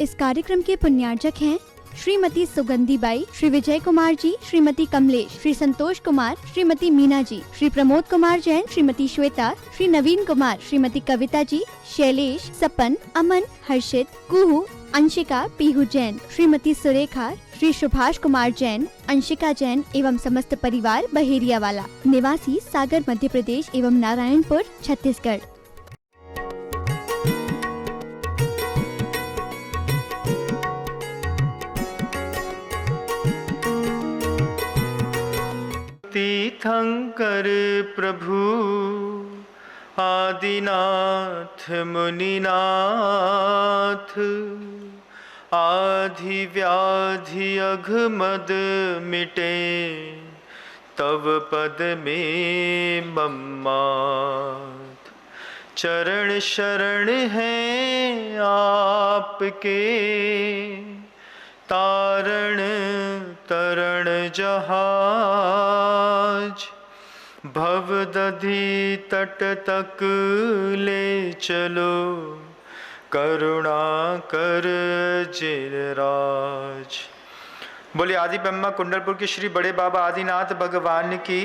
इस कार्यक्रम के पुण्यार्जक हैं श्रीमती सुगंधी बाई, श्री विजय कुमार जी, श्रीमती कमलेश, श्री संतोष कुमार, श्रीमती मीना जी, श्री प्रमोद कुमार जैन, श्रीमती श्वेता, श्री नवीन कुमार, श्रीमती कविता जी, शैलेश, सपन, अमन, हर्षित, कुहू, अंशिका, पीहू जैन, श्रीमती सुरेखा, श्री सुभाष कुमार जैन, अंशिका जैन एवं समस्त परिवार बहेरिया वाला, निवासी सागर मध्य प्रदेश एवं नारायणपुर छत्तीसगढ़। तीर्थंकर प्रभु आदिनाथ मुनिनाथ, आधि व्याधि अघमद मिटे, तव पद में मम्मात। चरण शरण हैं आपके, तारण तरण जहाज। भव दधि तट तक ले चलो, करुणा कर जिनराज। बोले आदि ब्रह्मा कुंडलपुर के श्री बड़े बाबा आदिनाथ भगवान की,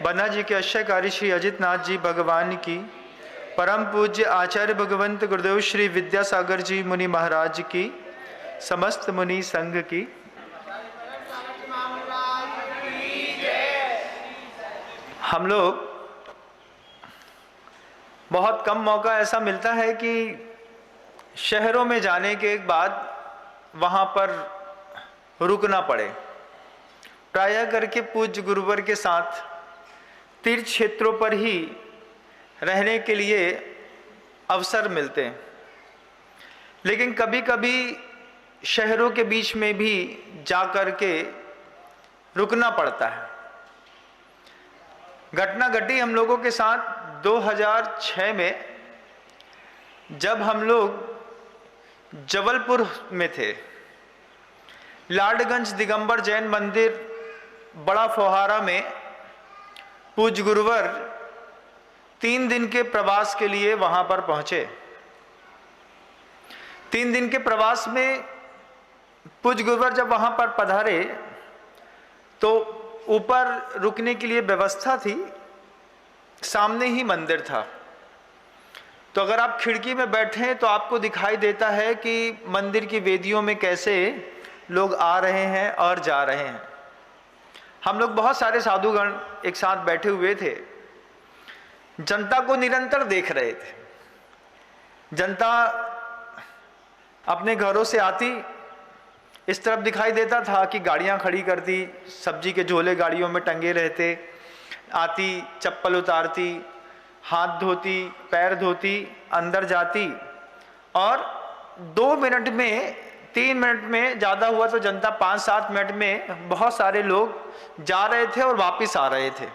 बन्ना जी के अश्यकारी श्री अजित नाथ जी भगवान की, परम पूज्य आचार्य भगवंत गुरुदेव श्री विद्यासागर जी मुनि महाराज की, समस्त मुनि संघ की। हम लोग बहुत कम मौका ऐसा मिलता है कि शहरों में जाने के बाद वहाँ पर रुकना पड़े। प्रायः करके पूज्य गुरुवर के साथ तीर्थ क्षेत्रों पर ही रहने के लिए अवसर मिलते हैं, लेकिन कभी कभी शहरों के बीच में भी जा कर के रुकना पड़ता है। घटना घटी हम लोगों के साथ 2006 में, जब हम लोग जबलपुर में थे। लाडगंज दिगंबर जैन मंदिर बड़ा फोहारा में पूज्य गुरुवर 3 दिन के प्रवास के लिए वहां पर पहुंचे। 3 दिन के प्रवास में पूज्य गुरुवर जब वहां पर पधारे तो ऊपर रुकने के लिए व्यवस्था थी, सामने ही मंदिर था। तो अगर आप खिड़की में बैठे तो आपको दिखाई देता है कि मंदिर की वेदियों में कैसे लोग आ रहे हैं और जा रहे हैं। हम लोग बहुत सारे साधुगण एक साथ बैठे हुए थे, जनता को निरंतर देख रहे थे। जनता अपने घरों से आती, इस तरफ दिखाई देता था कि गाड़ियां खड़ी करती, सब्जी के झोले गाड़ियों में टंगे रहते, आती, चप्पल उतारती, हाथ धोती, पैर धोती, अंदर जाती, और 2 मिनट में, 3 मिनट में, ज़्यादा हुआ तो जनता 5-7 मिनट में बहुत सारे लोग जा रहे थे और वापस आ रहे थे।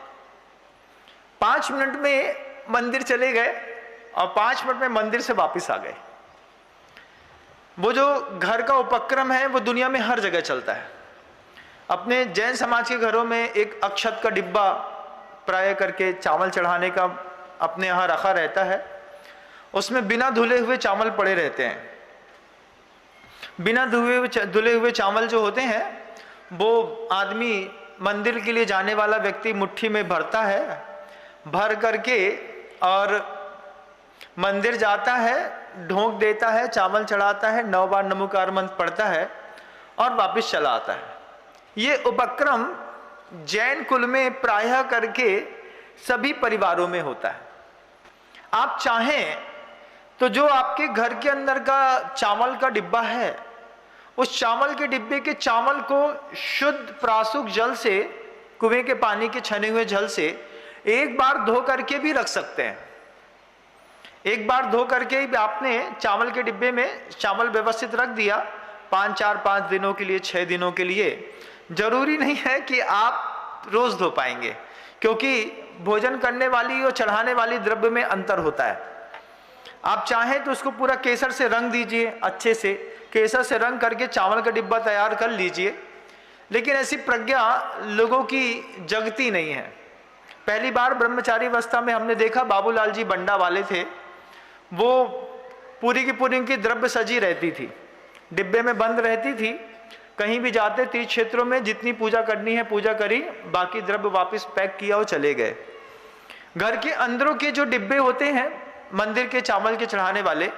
5 मिनट में मंदिर चले गए और 5 मिनट में मंदिर से वापस आ गए। वो जो घर का उपक्रम है वो दुनिया में हर जगह चलता है। अपने जैन समाज के घरों में एक अक्षत का डिब्बा प्राय करके चावल चढ़ाने का अपने यहाँ रखा रहता है। उसमें बिना धुले हुए चावल पड़े रहते हैं। बिना धुले हुए चावल जो होते हैं वो आदमी, मंदिर के लिए जाने वाला व्यक्ति मुट्ठी में भरता है, भर करके और मंदिर जाता है, ढोक देता है, चावल चढ़ाता है, 9 बार नमोकार मंत्र पढ़ता है और वापस चला आता है। ये उपक्रम जैन कुल में प्रायः करके सभी परिवारों में होता है। आप चाहें तो जो आपके घर के अंदर का चावल का डिब्बा है, उस चावल के डिब्बे के चावल को शुद्ध प्रासुक जल से, कुएं के पानी के छने हुए जल से एक बार धो करके भी रख सकते हैं। एक बार धो करके ही आपने चावल के डिब्बे में चावल व्यवस्थित रख दिया 5 दिनों के लिए, 6 दिनों के लिए। जरूरी नहीं है कि आप रोज धो पाएंगे, क्योंकि भोजन करने वाली और चढ़ाने वाली द्रव्य में अंतर होता है। आप चाहें तो उसको पूरा केसर से रंग दीजिए, अच्छे से केसर से रंग करके चावल का डिब्बा तैयार कर लीजिए, लेकिन ऐसी प्रज्ञा लोगों की जगती नहीं है। पहली बार ब्रह्मचारी अवस्था में हमने देखा, बाबूलाल जी बंडा वाले थे, वो पूरी की पूरी उनकी द्रव्य सजी रहती थी। डिब्बे में बंद रहती थी। कहीं भी जाते तीर्थ क्षेत्रों में जितनी पूजा करनी है पूजा करी, बाकी द्रव्य वापस पैक किया और चले गए। घर के अंदरों के जो डिब्बे होते हैं मंदिर के चावल के चढ़ाने वाले,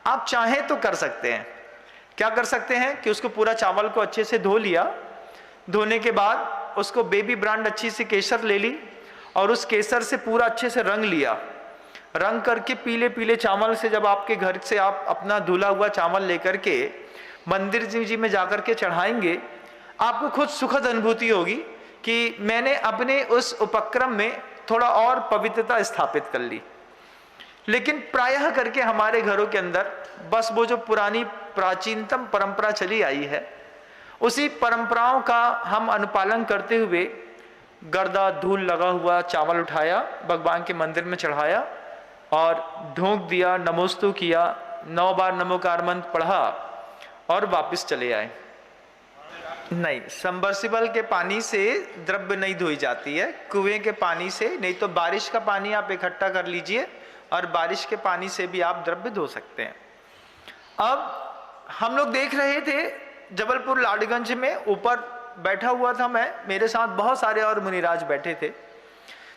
आप चाहें तो कर सकते हैं। क्या कर सकते हैं कि उसको पूरा चावल को अच्छे से धो लिया, धोने के बाद उसको बेबी ब्रांड अच्छी सी केसर ले ली और उस केसर से पूरा अच्छे से रंग लिया। रंग करके पीले पीले चावल से जब आपके घर से आप अपना धुला हुआ चावल लेकर के मंदिर जी में जाकर के चढ़ाएंगे, आपको खुद सुखद अनुभूति होगी कि मैंने अपने उस उपक्रम में थोड़ा और पवित्रता स्थापित कर ली। लेकिन प्रायः करके हमारे घरों के अंदर बस वो जो पुरानी प्राचीनतम परंपरा चली आई है, उसी परंपराओं का हम अनुपालन करते हुए गर्दा धूल लगा हुआ चावल उठाया, भगवान के मंदिर में चढ़ाया और ढोंक दिया, नमोस्तु किया, 9 बार नमोकार मंत्र पढ़ा और वापस चले आए। नहीं, सबमर्सिबल के पानी से द्रव्य नहीं धोई जाती है, कुएं के पानी से। नहीं तो बारिश का पानी आप इकट्ठा कर लीजिए और बारिश के पानी से भी आप द्रव्य धो सकते हैं। अब हम लोग देख रहे थे जबलपुर लाडगंज में, ऊपर बैठा हुआ था मैं, मेरे साथ बहुत सारे और मुनिराज बैठे थे।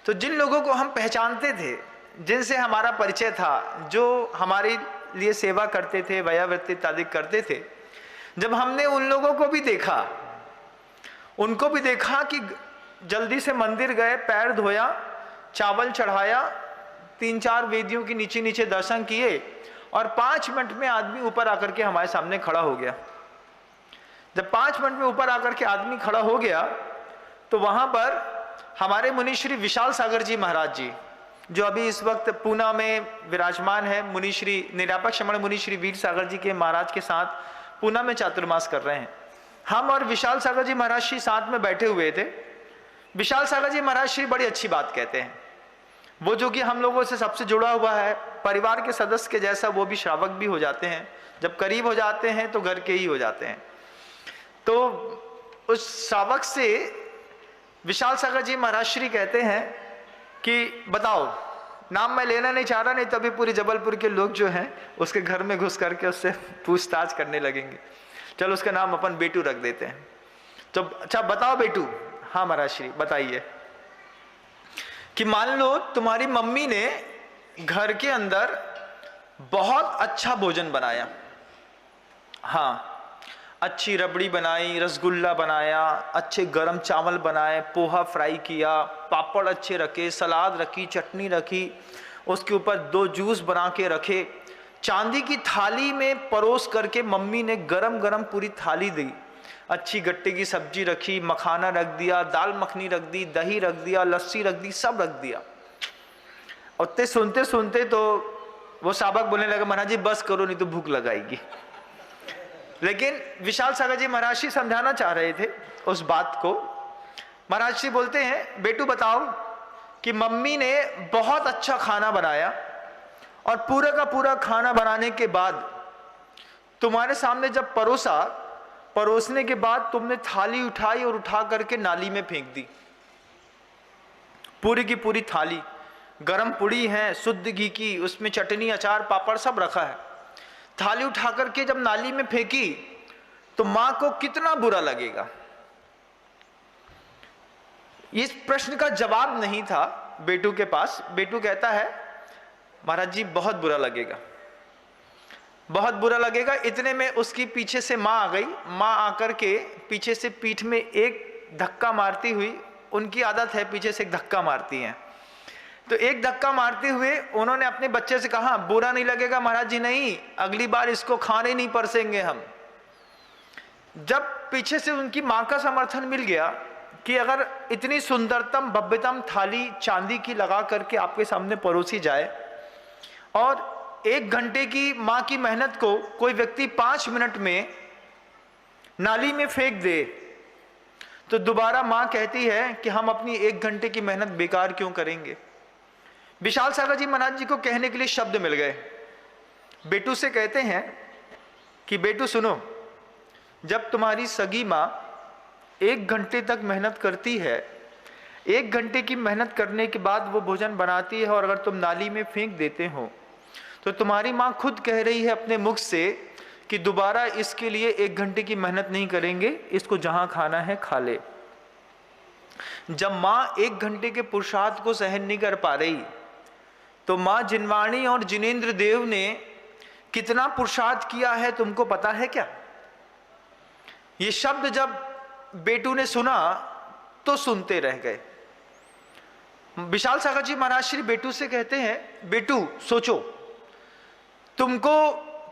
तो जिन लोगों को हम पहचानते थे, जिनसे हमारा परिचय था, जो हमारे लिए सेवा करते थे, वयावृत्ति इत्यादि करते थे, जब हमने उन लोगों को भी देखा, उनको भी देखा कि जल्दी से मंदिर गए, पैर धोया, चावल चढ़ाया, 3-4 वेदियों के नीचे नीचे दर्शन किए और 5 मिनट में आदमी ऊपर आकर के हमारे सामने खड़ा हो गया। जब 5 मिनट में ऊपर आकर के आदमी खड़ा हो गया तो वहां पर हमारे मुनि श्री विशाल सागर जी महाराज जी, जो अभी इस वक्त पूना में विराजमान है, मुनि श्री निरापक श्रमण मुनि श्री वीर सागर जी के महाराज के साथ पूना में चातुर्मास कर रहे हैं। हम और विशाल सागर जी महाराज श्री साथ में बैठे हुए थे। विशाल सागर जी महाराज श्री बड़ी अच्छी बात कहते हैं, वो जो कि हम लोगों से सबसे जुड़ा हुआ है, परिवार के सदस्य के जैसा, वो भी श्रावक भी हो जाते हैं। जब करीब हो जाते हैं तो घर के ही हो जाते हैं। तो उस श्रावक से विशाल सागर जी महाराज श्री कहते हैं कि बताओ, नाम मैं लेना नहीं चाह रहा, नहीं तभी पूरी जबलपुर के लोग जो हैं उसके घर में घुस करके उससे पूछताछ करने लगेंगे। चलो उसका नाम अपन बेटू रख देते हैं। तो अच्छा बताओ बेटू। हाँ महाराज श्री बताइए। कि मान लो तुम्हारी मम्मी ने घर के अंदर बहुत अच्छा भोजन बनाया, हाँ, अच्छी रबड़ी बनाई, रसगुल्ला बनाया, अच्छे गरम चावल बनाए, पोहा फ्राई किया, पापड़ अच्छे रखे, सलाद रखी, चटनी रखी, उसके ऊपर 2 जूस बना के रखे, चांदी की थाली में परोस करके मम्मी ने गरम गरम पूरी थाली दी, अच्छी गट्टे की सब्जी रखी, मखाना रख दिया, दाल मखनी रख दी, दही रख दिया, लस्सी रख दी, सब रख दिया। और सुनते सुनते तो वो साबक बोलने लगा, महाराज जी बस करो नहीं तो भूख लगाएगी। लेकिन विशाल सागर जी महाराज जी समझाना चाह रहे थे उस बात को। महाराज जी बोलते हैं, बेटू बताओ कि मम्मी ने बहुत अच्छा खाना बनाया और पूरा का पूरा खाना बनाने के बाद तुम्हारे सामने जब परोसा, परोसने के बाद तुमने थाली उठाई और उठा करके नाली में फेंक दी। पूरी की पूरी थाली, गरम पुड़ी है, शुद्ध घी की, उसमें चटनी, अचार, पापड़ सब रखा है। थाली उठा करके जब नाली में फेंकी तो मां को कितना बुरा लगेगा। इस प्रश्न का जवाब नहीं था बेटू के पास। बेटू कहता है, महाराज जी बहुत बुरा लगेगा, बहुत बुरा लगेगा। इतने में उसकी पीछे से मां आ गई। मां आकर के पीछे से पीठ में एक धक्का मारती हुई, उनकी आदत है पीछे से एक धक्का मारती हैं, तो एक धक्का मारते हुए उन्होंने अपने बच्चे से कहा, बुरा नहीं लगेगा महाराज जी, नहीं, अगली बार इसको खाने नहीं परसेंगे हम। जब पीछे से उनकी मां का समर्थन मिल गया कि अगर इतनी सुंदरतम भव्यतम थाली चांदी की लगा करके आपके सामने परोसी जाए और 1 घंटे की मां की मेहनत को कोई व्यक्ति 5 मिनट में नाली में फेंक दे, तो दोबारा मां कहती है कि हम अपनी 1 घंटे की मेहनत बेकार क्यों करेंगे। विशाल सागर जी महाराज जी को कहने के लिए शब्द मिल गए। बेटू से कहते हैं कि बेटू सुनो, जब तुम्हारी सगी मां 1 घंटे तक मेहनत करती है, 1 घंटे की मेहनत करने के बाद वो भोजन बनाती है और अगर तुम नाली में फेंक देते हो, तो तुम्हारी मां खुद कह रही है अपने मुख से कि दोबारा इसके लिए 1 घंटे की मेहनत नहीं करेंगे, इसको जहां खाना है खा ले। जब माँ 1 घंटे के पुरुषार्थ को सहन नहीं कर पा रही, तो माँ जिनवाणी और जिनेंद्र देव ने कितना पुरुषार्थ किया है तुमको पता है क्या? ये शब्द जब बेटू ने सुना तो सुनते रह गए। विशाल सागर जी महाराज श्री बेटू से कहते हैं, बेटू सोचो, तुमको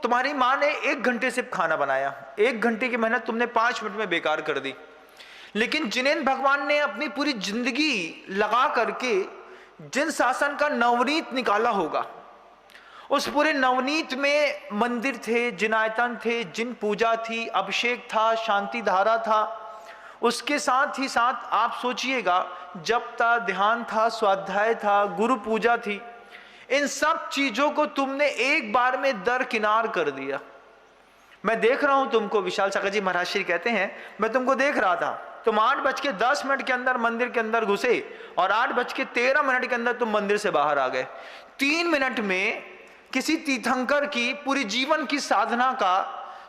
तुम्हारी माँ ने 1 घंटे से खाना बनाया, 1 घंटे की मेहनत तुमने 5 मिनट में बेकार कर दी। लेकिन जिनेंद्र भगवान ने अपनी पूरी जिंदगी लगा करके जिन शासन का नवनीत निकाला होगा, उस पूरे नवनीत में मंदिर थे, जिनायतन थे, जिन पूजा थी, अभिषेक था, शांति धारा था, उसके साथ ही साथ आप सोचिएगा जप था, ध्यान था, स्वाध्याय था, गुरु पूजा थी। इन सब चीजों को तुमने एक बार में दरकिनार कर दिया। मैं देख रहा हूं तुमको, विशाल सागर जी महाराज श्री कहते हैं, मैं तुमको देख रहा था, तुम 8:10 के अंदर मंदिर के अंदर घुसे और 8:13 के अंदर तुम मंदिर से बाहर आ गए। 3 मिनट में किसी तीर्थंकर की पूरी जीवन की साधना का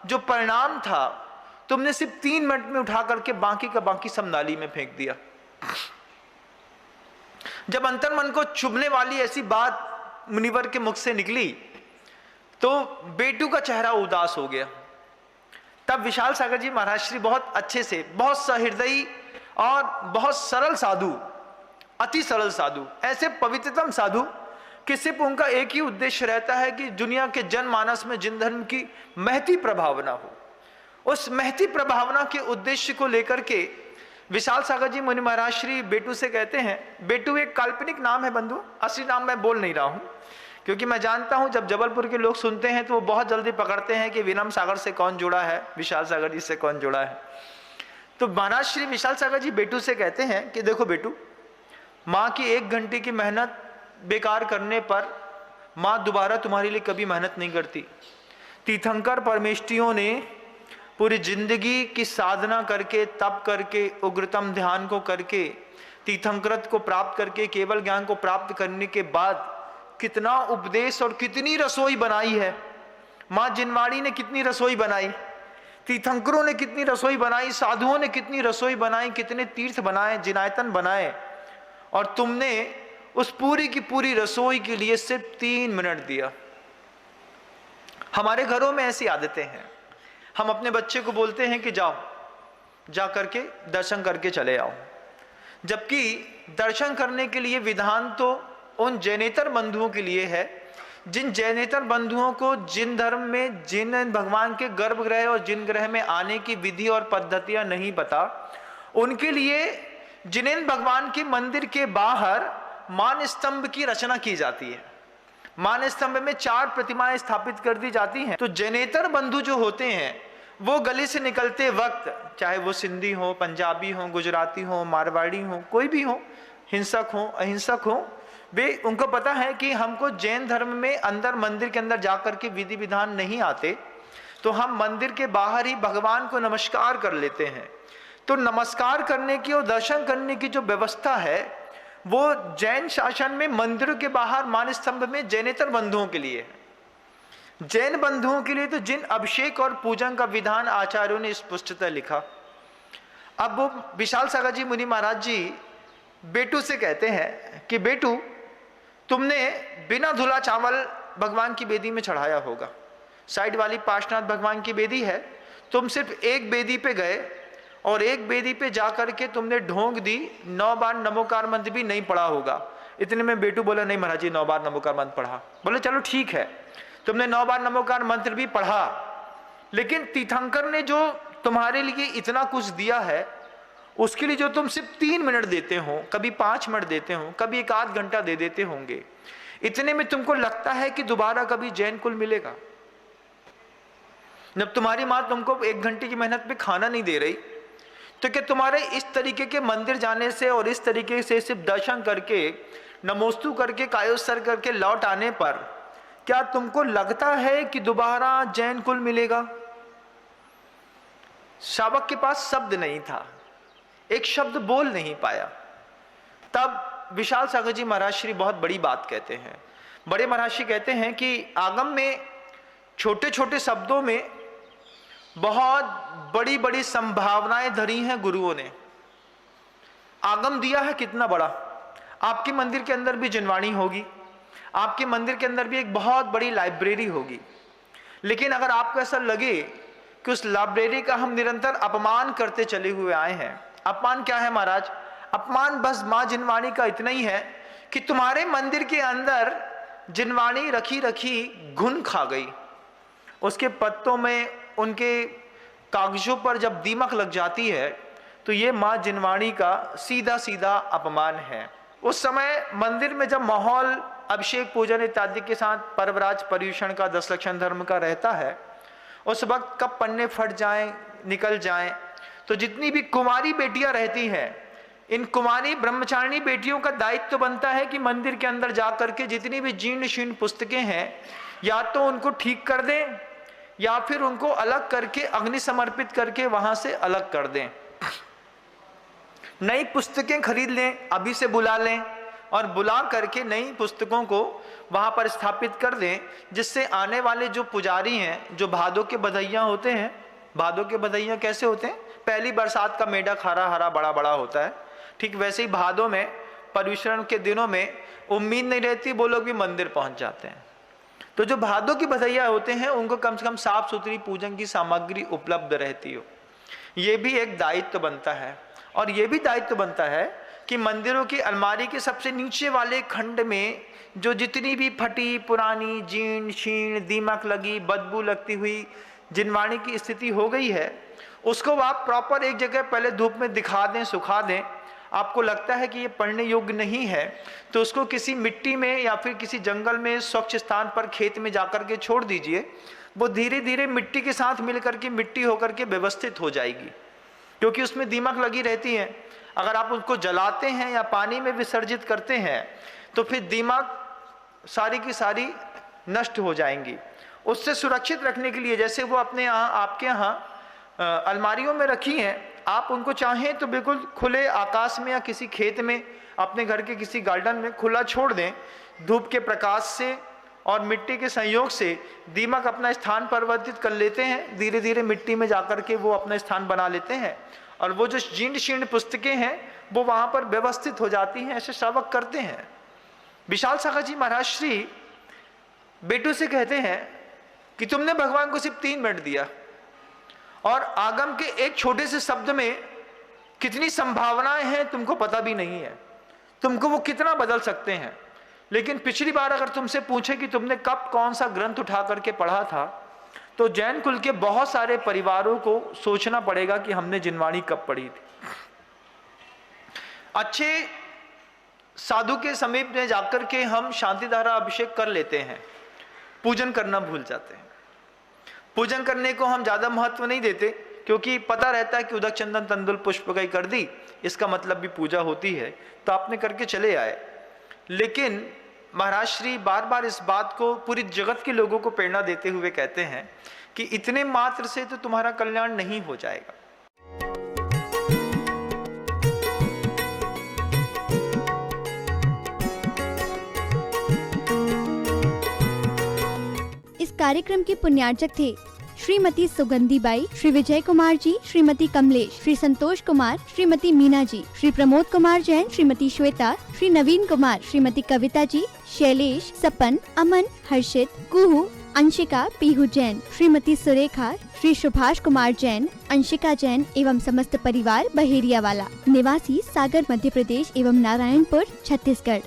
जो परिणाम था, तुमने सिर्फ 3 मिनट में उठा करके बाकी का बाकी सब नाली में फेंक दिया। जब अंतर मन को चुभने वाली ऐसी बात मुनिवर के मुख से निकली तो बेटू का चेहरा उदास हो गया। तब विशाल सागर जी महाराज श्री बहुत अच्छे से, बहुत सहृदयी और बहुत सरल साधु, अति सरल साधु, ऐसे पवित्रतम साधु कि सिर्फ उनका एक ही उद्देश्य रहता है कि दुनिया के जनमानस में जिन धर्म की महती प्रभावना हो, उस महती प्रभावना के उद्देश्य को लेकर के विशाल सागर जी मुनि महाराज श्री बेटू से कहते हैं, बेटू एक काल्पनिक नाम है बंधु, असली नाम मैं बोल नहीं रहा हूं, क्योंकि मैं जानता हूं जब जबलपुर के लोग सुनते हैं तो वो बहुत जल्दी पकड़ते हैं कि विनम सागर से कौन जुड़ा है, विशाल सागर जी से कौन जुड़ा है। तो महाराज श्री विशाल सागर जी बेटू से कहते हैं कि देखो बेटू, माँ की 1 घंटे की मेहनत बेकार करने पर माँ दोबारा तुम्हारे लिए कभी मेहनत नहीं करती। तीर्थंकर परमेष्टियों ने पूरी जिंदगी की साधना करके, तप करके, उग्रतम ध्यान को करके, तीर्थंकरत को प्राप्त करके, केवल ज्ञान को प्राप्त करने के बाद कितना उपदेश और कितनी रसोई बनाई है। माँ जिनवाड़ी ने कितनी रसोई बनाई, तीर्थंकरों ने कितनी रसोई बनाई, साधुओं ने कितनी रसोई बनाई, कितने तीर्थ बनाए, जिनायतन बनाए, और तुमने उस पूरी की पूरी रसोई के लिए सिर्फ 3 मिनट दिया। हमारे घरों में ऐसी आदतें हैं, हम अपने बच्चे को बोलते हैं कि जाओ, जा करके दर्शन करके चले आओ, जबकि दर्शन करने के लिए विधान तो उन जैनेतर बंधुओं के लिए है जिन जैनेतर बंधुओं को जिन धर्म में, जिन भगवान के गर्भगृह और जिन ग्रह में आने की विधि और पद्धतियां नहीं पता, उनके लिए जिनेंद्र भगवान के मंदिर के बाहर मान स्तंभ की रचना की जाती है। मान स्तंभ में 4 प्रतिमाएं स्थापित कर दी जाती हैं। तो जैनेतर बंधु जो होते हैं वो गली से निकलते वक्त, चाहे वो सिंधी हो, पंजाबी हो, गुजराती हो, मारवाड़ी हो, कोई भी हो, हिंसक हो, अहिंसक हो, वे, उनको पता है कि हमको जैन धर्म में अंदर मंदिर के अंदर जाकर के विधि विधान नहीं आते, तो हम मंदिर के बाहर ही भगवान को नमस्कार कर लेते हैं। तो नमस्कार करने की और दर्शन करने की जो व्यवस्था है वो जैन शासन में मंदिरों के बाहर मान स्तंभ में जैनेतर बंधुओं के लिए है। जैन बंधुओं के लिए तो जिन अभिषेक और पूजन का विधान आचार्यों ने स्पष्टतः लिखा। अब वो विशाल सागर जी मुनि महाराज जी बेटू से कहते हैं कि बेटू, तुमने बिना धुला चावल भगवान की बेदी में चढ़ाया होगा, साइड वाली पार्श्वनाथ भगवान की बेदी है, तुम सिर्फ एक बेदी पे गए और एक बेदी पे जाकर के तुमने ढोंग दी, 9 बार नमोकार मंत्र भी नहीं पढ़ा होगा। इतने में बेटू बोला, नहीं महाराज जी 9 बार नमोकार मंत्र पढ़ा। बोले चलो ठीक है, तुमने 9 बार नमोकार मंत्र भी पढ़ा, लेकिन तीर्थंकर ने जो तुम्हारे लिए इतना कुछ दिया है उसके लिए जो तुम सिर्फ 3 मिनट देते हो, कभी 5 मिनट देते हो, कभी 1 आध घंटा दे देते होंगे, इतने में तुमको लगता है कि दोबारा कभी जैन कुल मिलेगा? जब तुम्हारी माँ तुमको 1 घंटे की मेहनत पे खाना नहीं दे रही, तो क्या तुम्हारे इस तरीके के मंदिर जाने से और इस तरीके से सिर्फ दर्शन करके, नमोस्तु करके, कायोत्सर करके लौट आने पर क्या तुमको लगता है कि दोबारा जैन कुल मिलेगा? शावक के पास शब्द नहीं था, एक शब्द बोल नहीं पाया। तब विशाल सागर जी महाराज श्री बहुत बड़ी बात कहते हैं। बड़े महाराज श्री कहते हैं कि आगम में छोटे छोटे शब्दों में बहुत बड़ी बड़ी संभावनाएं धरी हैं गुरुओं ने, आगम दिया है कितना बड़ा। आपके मंदिर के अंदर भी जिनवाणी होगी, आपके मंदिर के अंदर भी एक बहुत बड़ी लाइब्रेरी होगी, लेकिन अगर आपको ऐसा लगे कि उस लाइब्रेरी का हम निरंतर अपमान करते चले हुए आए हैं। अपमान क्या है महाराज? अपमान बस मां जिनवाणी का इतना ही है कि तुम्हारे मंदिर के अंदर जिनवाणी रखी रखी घुन खा गई, उसके पत्तों में, उनके कागजों पर जब दीमक लग जाती है तो ये मां जिनवाणी का सीधा सीधा अपमान है। उस समय मंदिर में जब माहौल अभिषेक पूजन इत्यादि के साथ परवराज पर्यूषण का 10 लक्षण धर्म का रहता है, उस वक्त कब पन्ने फट जाएं, निकल जाएं, तो जितनी भी कुमारी बेटियां रहती हैं, इन कुमारी ब्रह्मचारिणी बेटियों का दायित्व बनता है कि मंदिर के अंदर जाकर के जितनी भी जीर्ण शीर्ण पुस्तकें हैं, या तो उनको ठीक कर दें या फिर उनको अलग करके अग्नि समर्पित करके वहां से अलग कर दें। नई पुस्तकें खरीद लें, अभी से बुला लें और बुला करके नई पुस्तकों को वहां पर स्थापित कर दें, जिससे आने वाले जो पुजारी हैं, जो भादों के बधैया होते हैं, भादों के बधैया कैसे होते हैं? पहली बरसात का मेढक हरा हरा बड़ा बड़ा होता है, ठीक वैसे ही भादों में पर्यूषण के दिनों में उम्मीद नहीं रहती, वो लोग भी मंदिर पहुंच जाते हैं। तो जो भादों की बधैया होते हैं उनको कम से कम साफ सुथरी पूजन की सामग्री उपलब्ध रहती हो। ये भी एक दायित्व बनता है। और ये भी दायित्व बनता है कि मंदिरों की अलमारी के सबसे नीचे वाले खंड में जो जितनी भी फटी पुरानी जीर्ण शीर्ण दीमक लगी बदबू लगती हुई जिनवाणी की स्थिति हो गई है, उसको आप प्रॉपर एक जगह पहले धूप में दिखा दें, सुखा दें। आपको लगता है कि ये पढ़ने योग्य नहीं है तो उसको किसी मिट्टी में या फिर किसी जंगल में स्वच्छ स्थान पर खेत में जाकर के छोड़ दीजिए। वो धीरे धीरे मिट्टी के साथ मिलकर के मिट्टी होकर के व्यवस्थित हो जाएगी, क्योंकि उसमें दीमक लगी रहती है। अगर आप उसको जलाते हैं या पानी में विसर्जित करते हैं तो फिर दीमक सारी की सारी नष्ट हो जाएंगी। उससे सुरक्षित रखने के लिए जैसे वो अपने यहाँ आपके यहाँ अलमारियों में रखी हैं, आप उनको चाहें तो बिल्कुल खुले आकाश में या किसी खेत में अपने घर के किसी गार्डन में खुला छोड़ दें। धूप के प्रकाश से और मिट्टी के संयोग से दीमक अपना स्थान परिवर्तित कर लेते हैं, धीरे धीरे मिट्टी में जाकर के वो अपना स्थान बना लेते हैं और वो जो जीर्ण शीर्ण पुस्तकें हैं वो वहाँ पर व्यवस्थित हो जाती हैं। ऐसे श्रावक करते हैं। विशाल सागर जी महाराज श्री बेटू से कहते हैं कि तुमने भगवान को सिर्फ 3 मिनट दिया और आगम के एक छोटे से शब्द में कितनी संभावनाएं हैं तुमको पता भी नहीं है, तुमको वो कितना बदल सकते हैं। लेकिन पिछली बार अगर तुमसे पूछे कि तुमने कब कौन सा ग्रंथ उठा करके पढ़ा था, तो जैन कुल के बहुत सारे परिवारों को सोचना पड़ेगा कि हमने जिनवाणी कब पढ़ी थी। अच्छे साधु के समीप में जाकर के हम शांति धारा अभिषेक कर लेते हैं, पूजन करना भूल जाते हैं। पूजन करने को हम ज्यादा महत्व नहीं देते, क्योंकि पता रहता है कि उदक चंदन तंदुल पुष्प गई कर दी, इसका मतलब भी पूजा होती है, तो आपने करके चले आए। लेकिन महाराज श्री बार बार इस बात को पूरी जगत के लोगों को प्रेरणा देते हुए कहते हैं कि इतने मात्र से तो तुम्हारा कल्याण नहीं हो जाएगा। इस कार्यक्रम के पुण्यार्चक थे श्रीमती सुगंधी बाई, श्री विजय कुमार जी, श्रीमती कमलेश, श्री संतोष कुमार, श्रीमती मीना जी, श्री प्रमोद कुमार जैन, श्रीमती श्वेता, श्री नवीन कुमार, श्रीमती कविता जी, शैलेश, सपन, अमन, हर्षित, कुहू, अंशिका, पीहू जैन, श्रीमती सुरेखा, श्री सुभाष कुमार जैन, अंशिका जैन एवं समस्त परिवार बहेरिया वाला, निवासी सागर मध्य प्रदेश एवं नारायणपुर छत्तीसगढ़।